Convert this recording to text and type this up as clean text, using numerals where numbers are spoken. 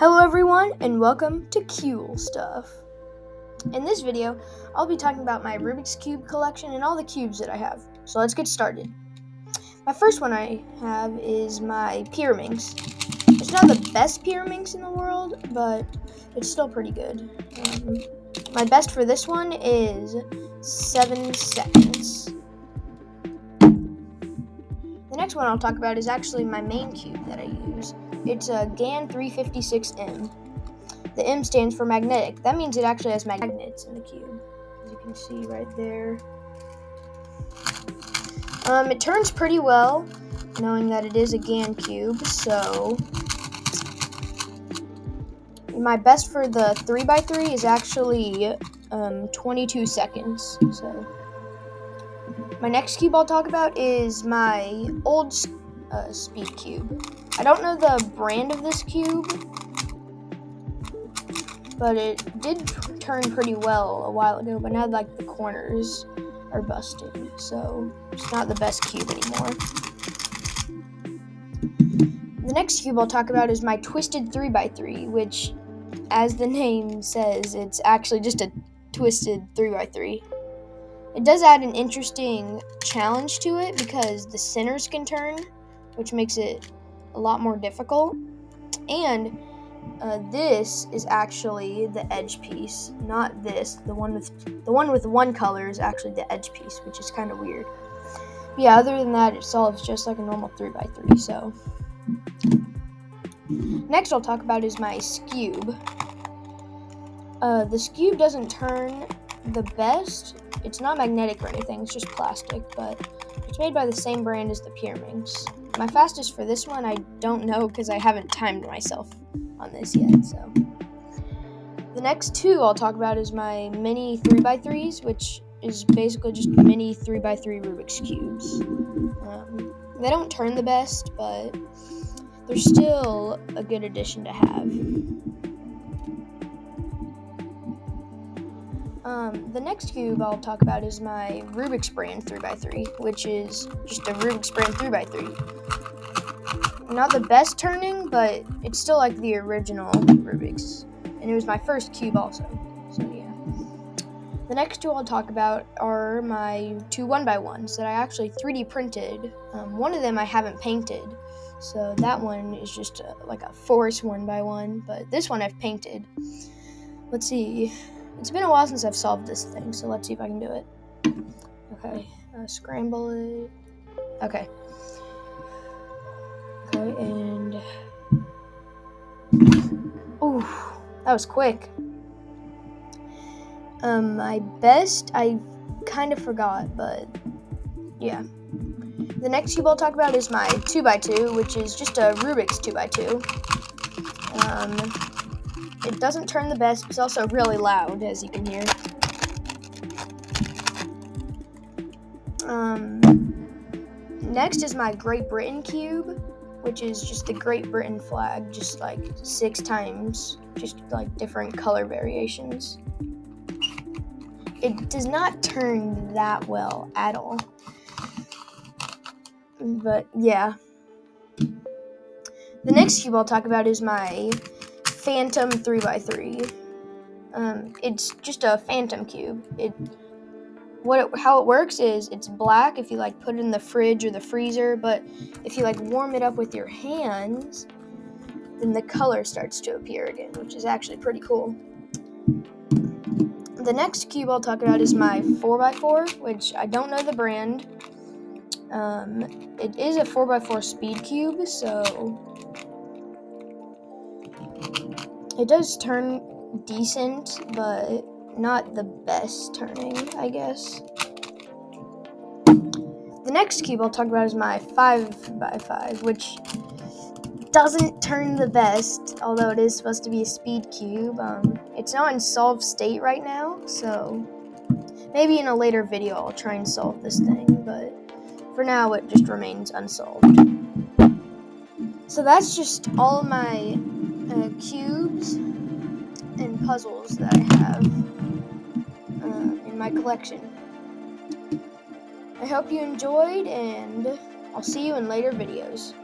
Hello everyone and welcome to Cool Stuff. In this video, I'll be talking about my Rubik's Cube collection and all the cubes that I have. So let's get started. My first one I have is my Pyraminx. It's not the best Pyraminx in the world, but it's still pretty good. My best for this one is 7 seconds. The next one I'll talk about is actually my main cube that I use. It's a GAN 356M. The M stands for magnetic. That means it actually has magnets in the cube, as you can see right there. It turns pretty well, knowing that it is a GAN cube, so my best for the 3x3 is actually 22 seconds. So my next cube I'll talk about is my old speed cube. I don't know the brand of this cube, but it did turn pretty well a while ago, but now like the corners are busted, so it's not the best cube anymore. The next cube I'll talk about is my twisted 3x3, which, as the name says, it's actually just a twisted 3x3. It does add an interesting challenge to it because the centers can turn, which makes it a lot more difficult, and this is actually the edge piece, not this. The one with one color is actually the edge piece, which is kind of weird. But yeah, other than that, it solves just like a normal 3x3. So next I'll talk about is my Scube. The Scube doesn't turn the best. It's not magnetic or anything, it's just plastic, but it's made by the same brand as the Pyraminx. My fastest for this one, I don't know because I haven't timed myself on this yet. So the next two I'll talk about is my mini 3x3s, which is basically just mini 3x3 Rubik's cubes. They don't turn the best, but they're still a good addition to have. The next cube I'll talk about is my Rubik's brand 3x3, which is just a Rubik's brand 3x3. Not the best turning, but it's still like the original Rubik's, and it was my first cube also, so yeah. The next two I'll talk about are my two 1x1s that I actually 3D printed. One of them I haven't painted, so that one is just like a force 1x1, but this one I've painted. Let's see. It's been a while since I've solved this thing, so let's see if I can do it. Okay, scramble it. Okay, and ooh, that was quick. My best, I kind of forgot, but yeah. The next cube I'll talk about is my 2x2, which is just a Rubik's 2x2. It doesn't turn the best. It's also really loud, as you can hear. Next is my Great Britain cube, which is just the Great Britain flag, just like 6 times, just like different color variations. It does not turn that well at all, but yeah. The next cube I'll talk about is my Phantom 3x3. It's just a Phantom cube. How it works is it's black if you like put it in the fridge or the freezer, but if you like warm it up with your hands, then the color starts to appear again, which is actually pretty cool. The next cube I'll talk about is my 4x4, which I don't know the brand. It is a 4x4 speed cube, so it does turn decent, but not the best turning, I guess. The next cube I'll talk about is my 5x5, which doesn't turn the best, although it is supposed to be a speed cube. It's not in solved state right now, so maybe in a later video I'll try and solve this thing, but for now it just remains unsolved. So that's just all of my cubes and puzzles that I have in my collection. I hope you enjoyed, and I'll see you in later videos.